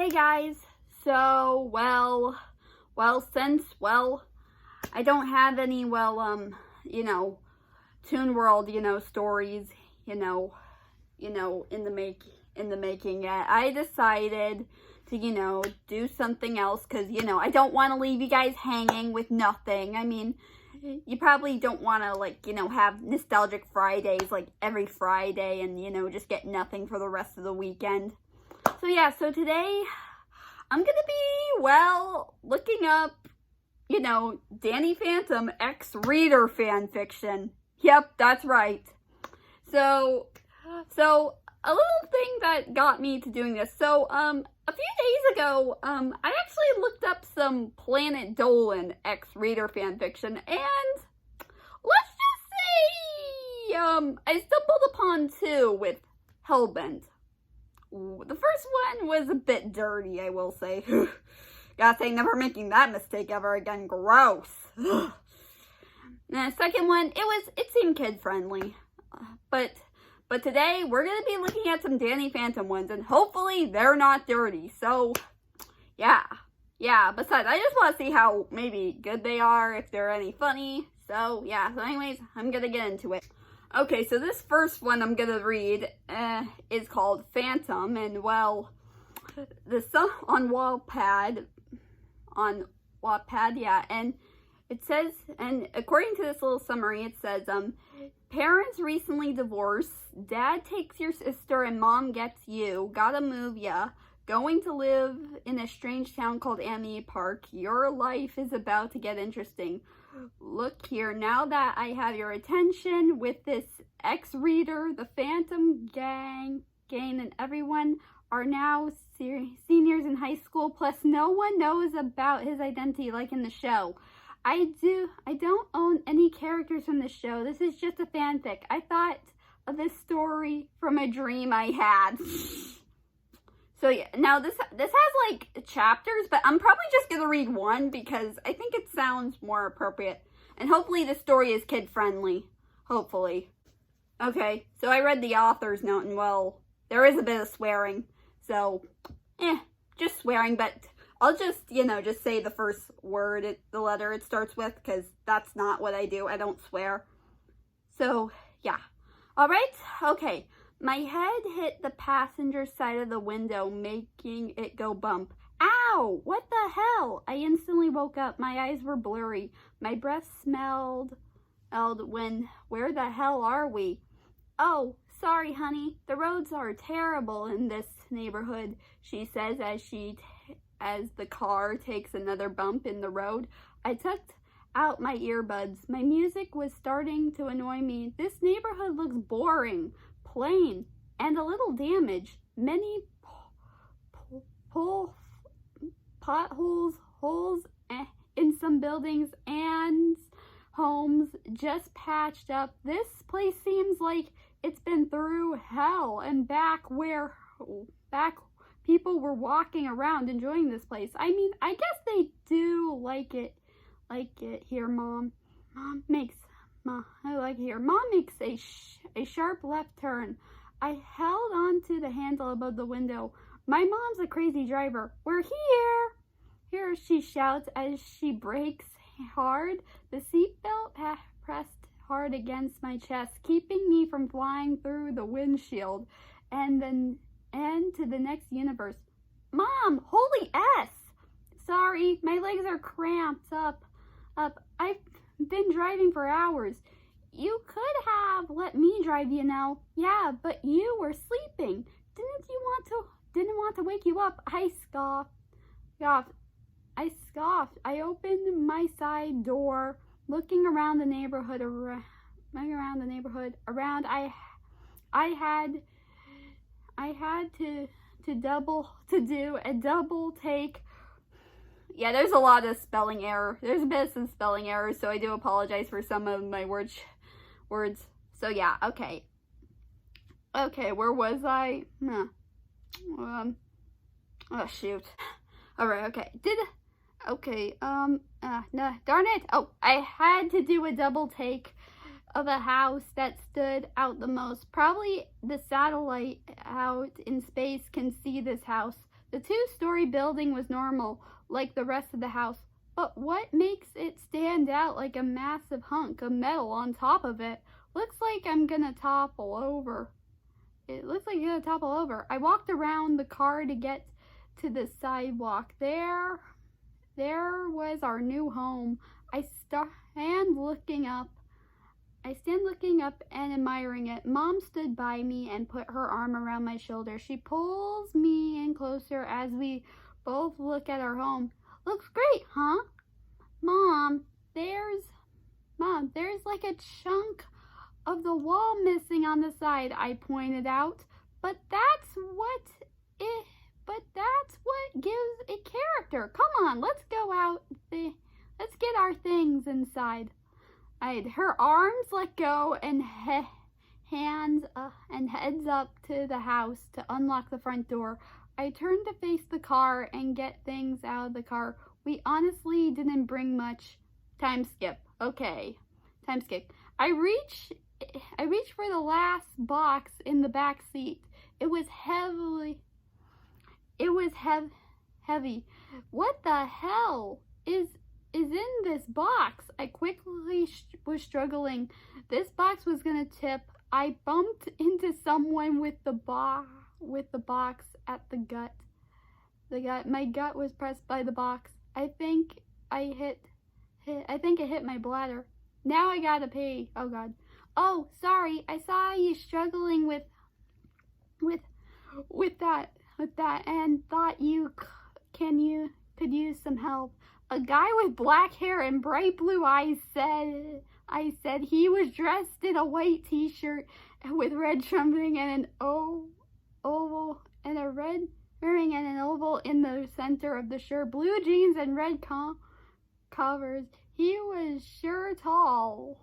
Hey guys, so, since I don't have any, Toon World, stories, in the making yet, I decided to, do something else, because, I don't want to leave you guys hanging with nothing. I mean, you probably don't want to, have nostalgic Fridays, every Friday, and, just get nothing for the rest of the weekend. So yeah, so today I'm gonna be, looking up, Danny Phantom X-Reader fanfiction. Yep, that's right. So a little thing that got me to doing this. So, a few days ago, I actually looked up some Planet Dolan X-Reader fanfiction, and let's just say, I stumbled upon two with Hellbent. The first one was a bit dirty, I will say. Gotta say, never making that mistake ever again. Gross. And the second one, it seemed kid-friendly. But today, we're gonna be looking at some Danny Phantom ones, and hopefully they're not dirty. So, yeah. Besides, I just want to see how maybe good they are, if they're any funny. So, yeah. So anyways, I'm gonna get into it. Okay, so this first one I'm gonna read is called Phantom, and the song on Wattpad, yeah, and it says, and according to this little summary, it says, parents recently divorced, dad takes your sister and mom gets you, gotta move ya, going to live in a strange town called Amity Park, your life is about to get interesting. Look here, now that I have your attention with this X-Reader, the Phantom gang, and everyone are now seniors in high school, plus no one knows about his identity like in the show. I don't own any characters from the show. This is just a fanfic. I thought of this story from a dream I had. So yeah, now this has chapters, but I'm probably just gonna read one because I think it sounds more appropriate. And hopefully the story is kid friendly. Hopefully. Okay, so I read the author's note, and there is a bit of swearing. So, just swearing, but I'll just, just say the first word, the letter it starts with, because that's not what I do. I don't swear. So, yeah. Alright, okay. My head hit the passenger side of the window, making it go bump. Ow! What the hell? I instantly woke up. My eyes were blurry. My breath smelled where the hell are we? Oh, sorry, honey. The roads are terrible in this neighborhood, she says as the car takes another bump in the road. I tucked out my earbuds. My music was starting to annoy me. This neighborhood looks boring, plain, and a little damaged. Many potholes, holes in some buildings and homes just patched up. This place seems like it's been through hell and back people were walking around enjoying this place. I mean, I guess they do like it here, Mom. Mom makes a sharp left turn. I held on to the handle above the window. My mom's a crazy driver. We're here! Here, she shouts as she brakes hard. The seatbelt pressed hard against my chest, keeping me from flying through the windshield and to the next universe. Mom, holy S! Sorry, my legs are cramped up. I've been driving for hours. You could have let me drive, Yeah, but you were sleeping. Didn't want to wake you up. I scoffed. I opened my side door, looking around the neighborhood. I had to do a double take. Yeah, there's a lot of spelling error. There's a bit of some spelling errors, so I do apologize for some of my words. So yeah, okay. Okay, where was I? Oh shoot. Alright, okay. No, darn it. Oh, I had to do a double take of a house that stood out the most. Probably the satellite out in space can see this house. The two-story building was normal, like the rest of the house. But what makes it stand out like a massive hunk of metal on top of it? Looks like I'm gonna topple over. It looks like you're gonna topple over. I walked around the car to get to the sidewalk. There was our new home. I stand looking up and admiring it. Mom stood by me and put her arm around my shoulder. She pulls me in closer as we both look at our home. Looks great, huh? Mom, there's like a chunk of the wall missing on the side, I pointed out. But that's what gives it character. Come on, let's go out. Let's get our things inside. Her arms let go and hands and heads up to the house to unlock the front door. I turned to face the car and get things out of the car. We honestly didn't bring much. Time skip. Okay. Time skip. I reached for the last box in the back seat. It was heavy. What the hell is in this box? I quickly was struggling. This box was gonna tip. I bumped into someone with the box at the gut. My gut was pressed by the box. I think it hit my bladder. Now I gotta pee. Oh God. Oh, sorry. I saw you struggling with that and thought you could use some help. A guy with black hair and bright blue eyes said he was dressed in a white t-shirt with red trumping and an oval and a red ring and an oval in the center of the shirt, blue jeans and red covers. He was sure taller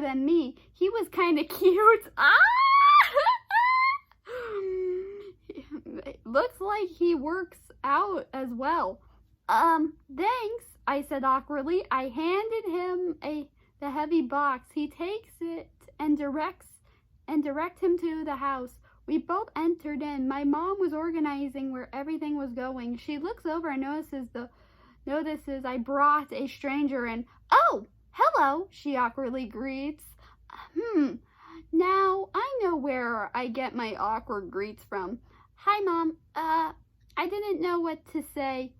than me. He was kind of cute. Looks like he works out as well. Thanks, I said awkwardly. I handed him the heavy box. He takes it and direct him to the house. We both entered in. My mom was organizing where everything was going. She looks over and notices I brought a stranger in. Oh, hello, she awkwardly greets. Now I know where I get my awkward greets from. Hi, Mom. I didn't know what to say.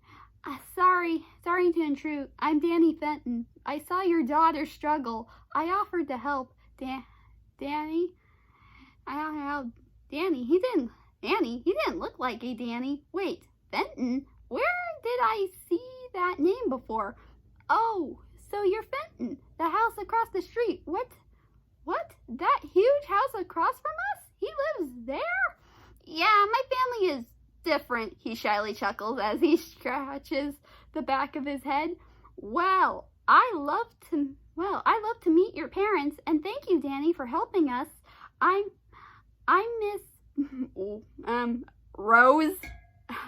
Sorry to intrude. I'm Danny Fenton. I saw your daughter struggle. I offered to help. Danny? Danny? He didn't look like a Danny. Wait, Fenton? Where did I see that name before? Oh, so you're Fenton, the house across the street. What? That huge house across from us? He lives there? Yeah, my family is different, he shyly chuckles as he scratches the back of his head. Well, I love to meet your parents, and thank you, Danny, for helping us. I miss Rose.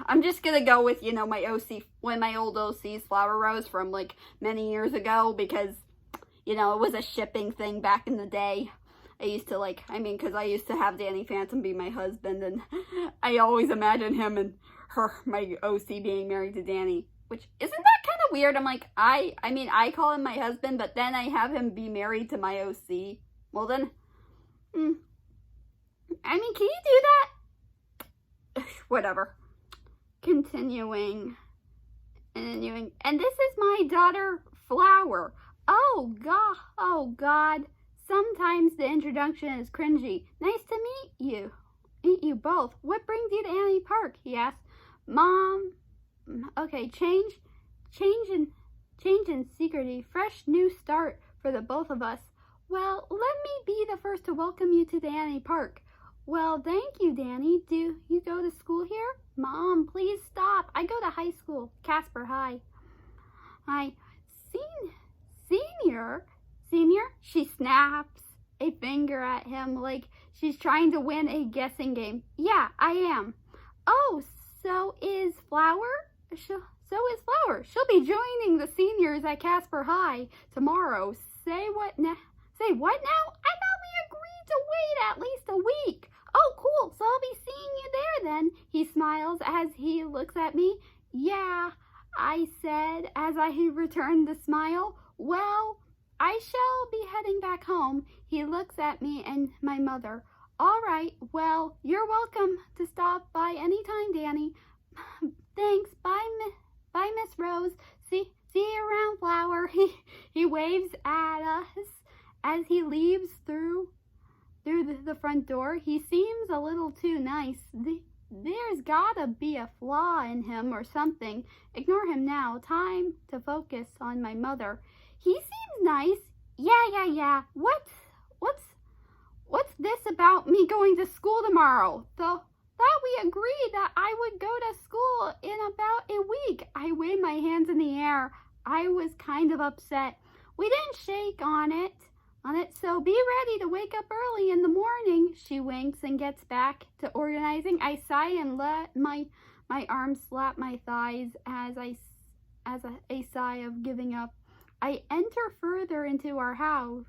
I'm just gonna go with, my OC, one of my old OC's Flower Rose from like many years ago, because it was a shipping thing back in the day. I used to because I used to have Danny Phantom be my husband, and I always imagine him and my OC being married to Danny, which isn't that kind of weird? I'm like, I call him my husband, but then I have him be married to my OC. Well then, can you do that? Whatever. Continuing. And this is my daughter, Flower. Oh God. Sometimes the introduction is cringy. Nice to meet you both. What brings you to Annie Park? He asked. Mom. Okay, change in secrecy. Fresh new start for the both of us. Well, let me be the first to welcome you to the Annie Park. Well, thank you, Danny. Do you go to school here? Mom, please stop. I go to high school, Casper High. Senior? She snaps a finger at him like she's trying to win a guessing game. Yeah, I am. Oh, so is Flower? She'll be joining the seniors at Casper High tomorrow. Say what now? I thought we agreed to wait at least a week. Oh, cool. So I'll be seeing you there then. He smiles as he looks at me. Yeah, I said as I returned the smile. Well, I shall be heading back home. He looks at me and my mother. All right, well, you're welcome to stop by anytime, Danny. Thanks. Bye, Miss Rose. See you around, Flower. He waves at us as he leaves through the front door. He seems a little too nice. There's gotta be a flaw in him or something. Ignore him now. Time to focus on my mother. He seems nice. Yeah. What's this about me going to school tomorrow? Thought we agreed that I would go to school in about a week. I wave my hands in the air. I was kind of upset. We didn't shake on it, so be ready to wake up early in the morning. She winks and gets back to organizing. I sigh and let my arms slap my thighs as a sigh of giving up. I enter further into our home.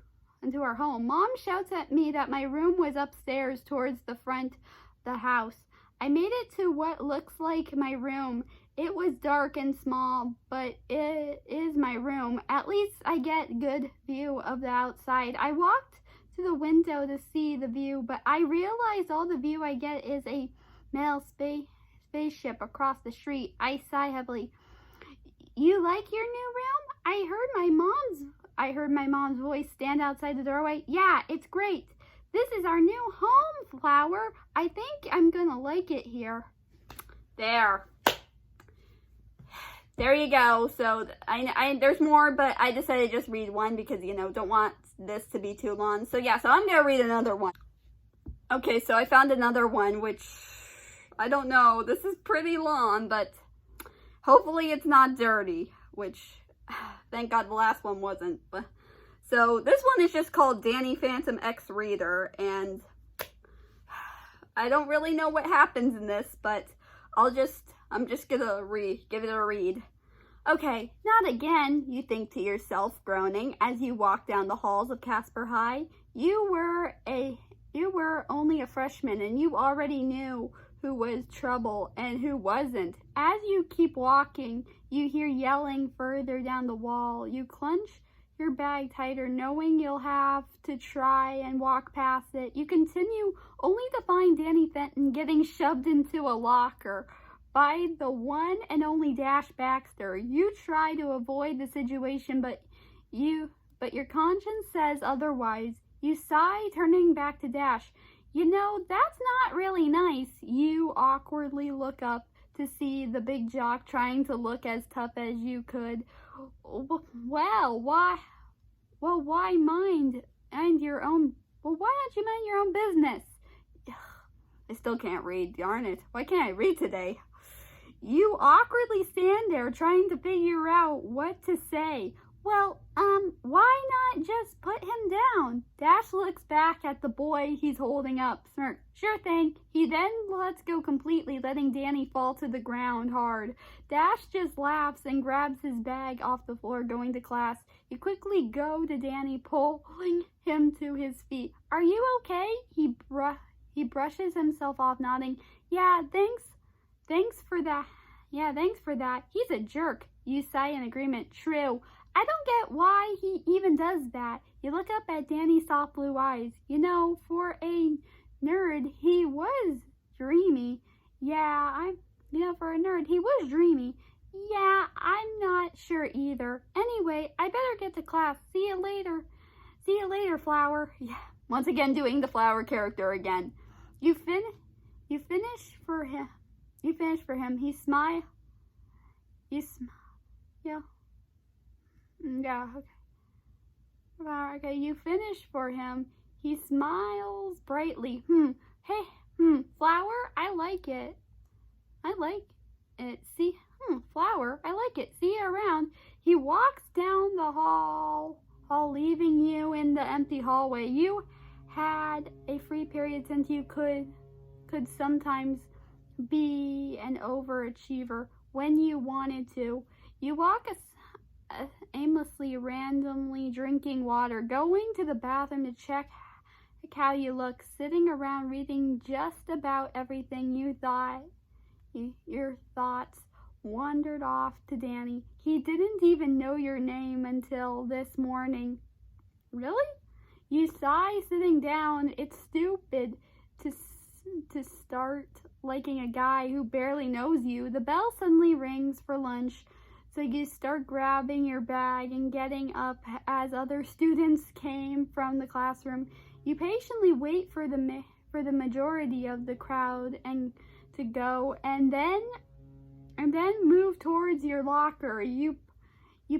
Mom shouts at me that my room was upstairs towards the front of the house. I made it to what looks like my room. It was dark and small, but it is my room. At least I get good view of the outside. I walked to the window to see the view, but I realize all the view I get is a mail spaceship across the street. I sigh heavily. You like your new room? I heard my mom's voice stand outside the doorway. Yeah, it's great. This is our new home, Flower. I think I'm gonna like it here. There you go. So I there's more, but I decided to just read one because, don't want this to be too long. So yeah, so I'm gonna read another one. Okay, so I found another one, which I don't know. This is pretty long, but hopefully it's not dirty, which thank God the last one wasn't. But so this one is just called Danny Phantom X Reader, and I don't really know what happens in this, but I'm just gonna give it a read. Okay, not again, you think to yourself, groaning, as you walk down the halls of Casper High. You were only a freshman, and you already knew who was trouble and who wasn't. As you keep walking, you hear yelling further down the wall. You clench your bag tighter, knowing you'll have to try and walk past it. You continue, only to find Danny Fenton getting shoved into a locker by the one and only Dash Baxter. You try to avoid the situation, but your conscience says otherwise. You sigh, turning back to Dash. That's not really nice. You awkwardly look up to see the big jock trying to look as tough as you could. Why mind your own? Well, why don't you mind your own business? I still can't read, darn it. Why can't I read today? You awkwardly stand there trying to figure out what to say. Well, why not just put him down? Dash looks back at the boy he's holding up, smirk. Sure thing. He then lets go completely, letting Danny fall to the ground hard. Dash just laughs and grabs his bag off the floor, going to class. You quickly go to Danny, pulling him to his feet. Are you okay? He brushes himself off, nodding. Yeah, thanks for that. He's a jerk. You sigh in agreement. True. I don't get why he even does that. You look up at Danny's soft blue eyes. For a nerd, he was dreamy. For a nerd, he was dreamy. Yeah, I'm not sure either. Anyway, I better get to class. See you later, Flower. Yeah, once again doing the Flower character again. You finish for him. He smile. Yeah. Yeah, okay. Okay, you finish for him. He smiles brightly. Flower, I like it. See, Flower, I like it. See you around. He walks down the hall, leaving you in the empty hallway. You had a free period since you could sometimes be an overachiever when you wanted to. You walk aimlessly, randomly drinking water, going to the bathroom to check how you look, sitting around reading just about everything you thought. Your thoughts wandered off to Danny. He didn't even know your name until this morning. Really? You sigh sitting down. It's stupid to start liking a guy who barely knows you. The bell suddenly rings for lunch, so you start grabbing your bag and getting up as other students came from the classroom. You patiently wait for the majority of the crowd and to go, and then move towards your locker. You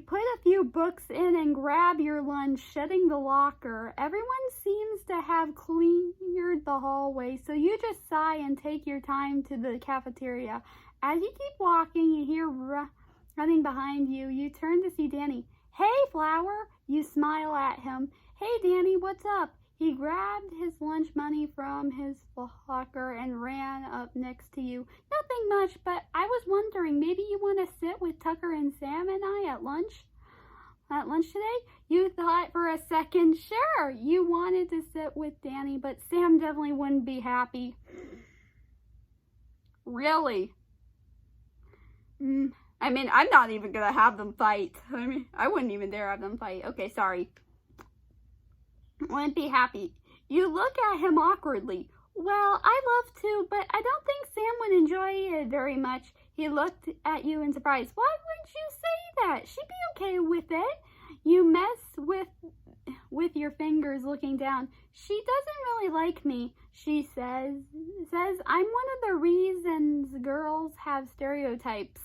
put a few books in and grab your lunch, shutting the locker. Everyone seems to have cleared the hallway, so you just sigh and take your time to the cafeteria. As you keep walking, you hear running behind you. You turn to see Danny. Hey, Flower! You smile at him. Hey, Danny, what's up? He grabbed his lunch money from his locker and ran up next to you. Nothing much, but I was wondering, maybe you want to sit with Tucker and Sam and I at lunch today? You thought for a second, sure, you wanted to sit with Danny, but Sam definitely wouldn't be happy. Really? I mean, I'm not even going to have them fight. I mean, I wouldn't even dare have them fight. Okay, sorry. Wouldn't be happy. You look at him awkwardly. Well, I love to, but I don't think Sam would enjoy it very much. He looked at you in surprise. Why would you say that? She'd be okay with it. You mess with your fingers looking down. She doesn't really like me, she says. I'm one of the reasons girls have stereotypes.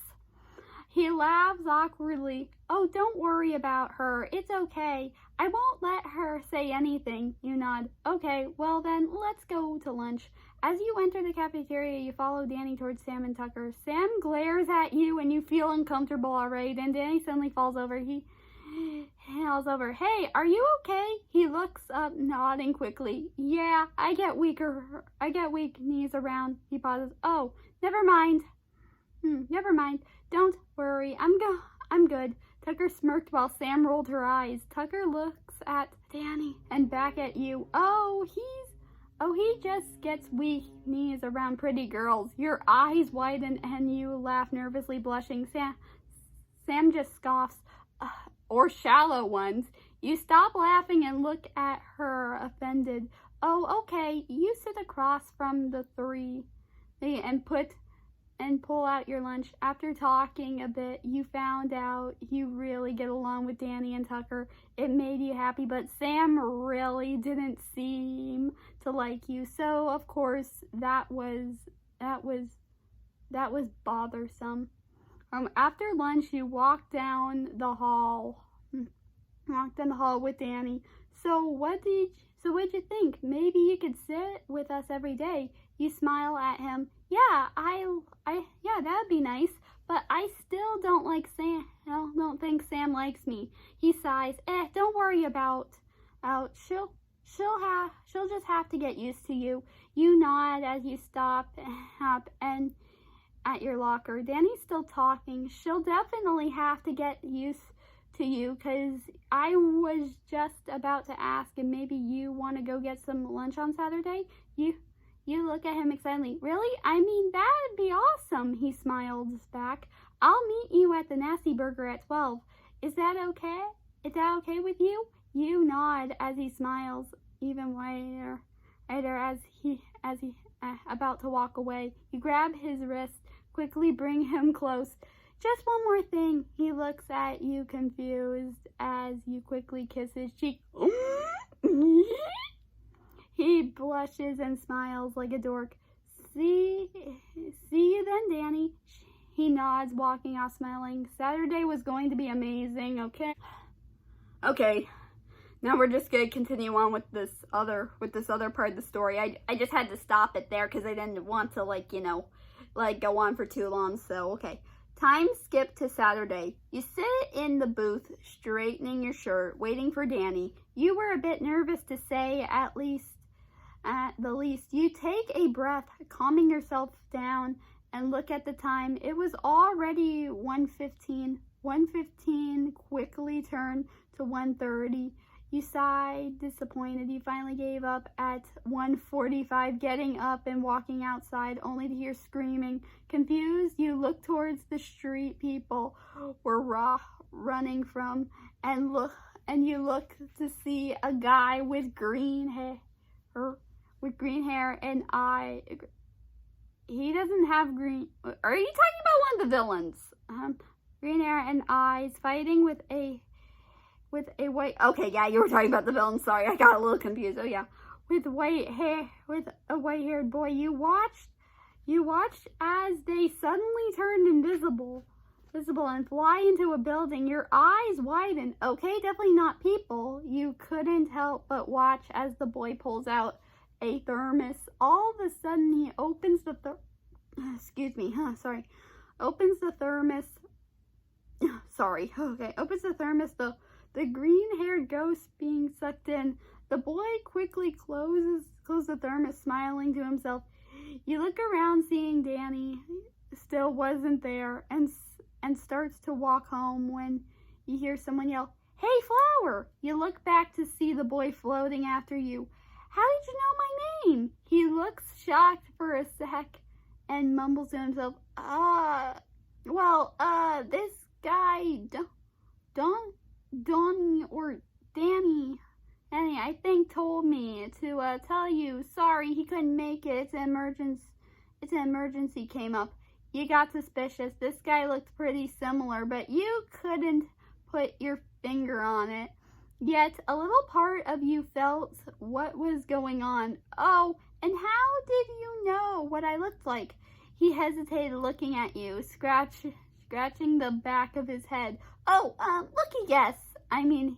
He laughs awkwardly. Oh, don't worry about her. It's okay. I won't let her say anything. You nod. Okay, well then, let's go to lunch. As you enter the cafeteria, you follow Danny towards Sam and Tucker. Sam glares at you and you feel uncomfortable already. Then Danny suddenly falls over. He falls over. Hey, are you okay? He looks up, nodding quickly. Yeah, I get weak knees around. He pauses. Oh, never mind. Never mind. Don't worry. I'm good. Tucker smirked while Sam rolled her eyes. Tucker looks at Danny and back at you. He just gets weak knees around pretty girls. Your eyes widen and you laugh nervously, blushing. Sam just scoffs. Or shallow ones. You stop laughing and look at her, offended. Oh, okay. You sit across from the three and pull out your lunch. After talking a bit, you found out you really get along with Danny and Tucker. It made you happy, but Sam really didn't seem to like you. So, of course, that was bothersome. After lunch, you walked down the hall with Danny. So what'd you think? Maybe you could sit with us every day. You smile at him. Yeah, yeah, that'd be nice. But I still don't like Sam. I don't think Sam likes me. He sighs. Don't worry about. She'll just have to get used to you. You nod as you stop and at your locker. Danny's still talking. She'll definitely have to get used to you, because I was just about to ask if maybe you want to go get some lunch on Saturday. You look at him excitedly. Really? I mean, that'd be awesome, he smiles back. I'll meet you at the Nasty Burger at 12. Is that okay? Is that okay with you? You nod as he smiles even wider as he about to walk away. You grab his wrist, quickly bring him close. Just one more thing. He looks at you confused as you quickly kiss his cheek. He blushes and smiles like a dork. See you then, Danny. He nods, walking off smiling. Saturday was going to be amazing, okay? Okay. Now we're just gonna continue on with this other part of the story. I just had to stop it there because I didn't want to go on for too long, so okay. Time skip to Saturday. You sit in the booth, straightening your shirt, waiting for Danny. You were a bit nervous to say, at the least. You take a breath, calming yourself down, and look at the time. It was already 1:15. 1:15 quickly turned to 1:30. You sighed, disappointed. You finally gave up at 1:45, getting up and walking outside, only to hear screaming. Confused, you look towards the street people were running from, and you look to see a guy with green hair, and eye. He doesn't have green. Are you talking about one of the villains? Green hair and eyes, fighting with a white. Okay, yeah, you were talking about the villain. Sorry, I got a little confused. Oh yeah, with white hair, with a white-haired boy. You watched as they suddenly turned invisible and fly into a building. Your eyes widen. Okay, definitely not people. You couldn't help but watch as the boy pulls out a thermos. All of a sudden, he opens the opens the thermos. Sorry. Okay, opens the thermos. The green-haired ghost being sucked in. The boy quickly closes the thermos, smiling to himself. You look around, seeing Danny still wasn't there, and starts to walk home when you hear someone yell, "Hey, Flower!" You look back to see the boy floating after you. "How did you know my name?" He looks shocked for a sec and mumbles to himself, this guy, Danny, I think told me to tell you. Sorry, he couldn't make it. It's an emergency came up. You got suspicious. This guy looked pretty similar, but you couldn't put your finger on it. Yet a little part of you felt what was going on. Oh, and how did you know what I looked like? He hesitated, looking at you, scratching the back of his head. Oh, lucky guess. I mean,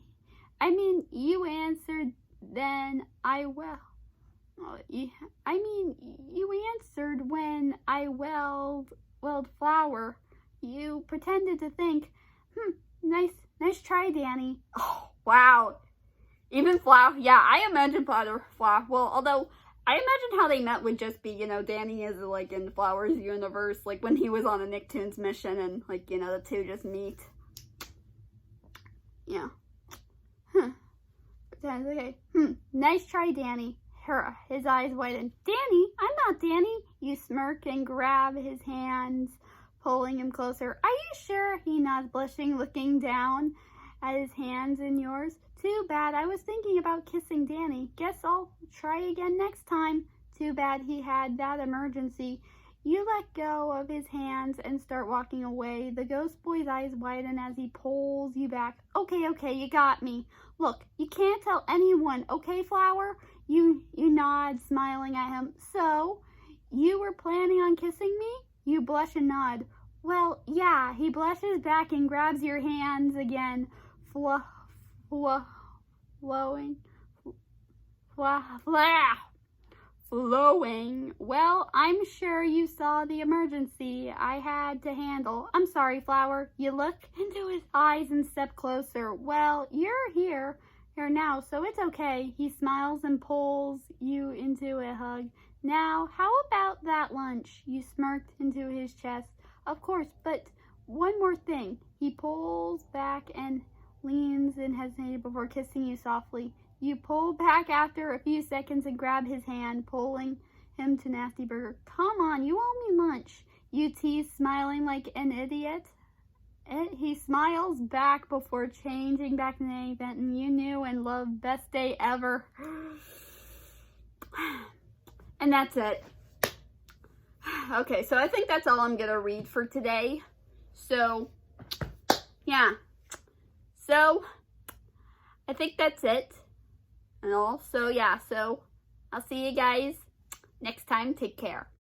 you answered, then I will. You answered when I welled Flower. You pretended to think, nice try, Danny. Oh, wow. Even Flower, yeah, I imagine Flower, well, although I imagine how they met would just be, Danny is like in Flower's universe, like when he was on a Nicktoons mission and like, the two just meet. Yeah. Okay. Nice try, Danny. His eyes widened. Danny? I'm not Danny. You smirk and grab his hands, pulling him closer. Are you sure? He nods, blushing, looking down at his hands in yours. Too bad. I was thinking about kissing Danny. Guess I'll try again next time. Too bad he had that emergency. You let go of his hands and start walking away. The ghost boy's eyes widen as he pulls you back. Okay, you got me. Look, you can't tell anyone, okay, Flower? You nod, smiling at him. So, you were planning on kissing me? You blush and nod. Well, yeah. He blushes back and grabs your hands again, flowing. Well, I'm sure you saw the emergency I had to handle. I'm sorry, Flower. You look into his eyes and step closer. Well, you're here now, so it's okay. He smiles and pulls you into a hug. Now, how about that lunch? You smirked into his chest. Of course, but one more thing. He pulls back and leans and hesitates before kissing you softly. You pull back after a few seconds and grab his hand, pulling him to Nasty Burger. Come on, you owe me lunch. You tease, smiling like an idiot. He smiles back before changing back to Nanny Benton. You knew and loved. Best day ever. And that's it. Okay, so I think that's all I'm going to read for today. So, yeah. So, I think that's it. And also, yeah, so I'll see you guys next time. Take care.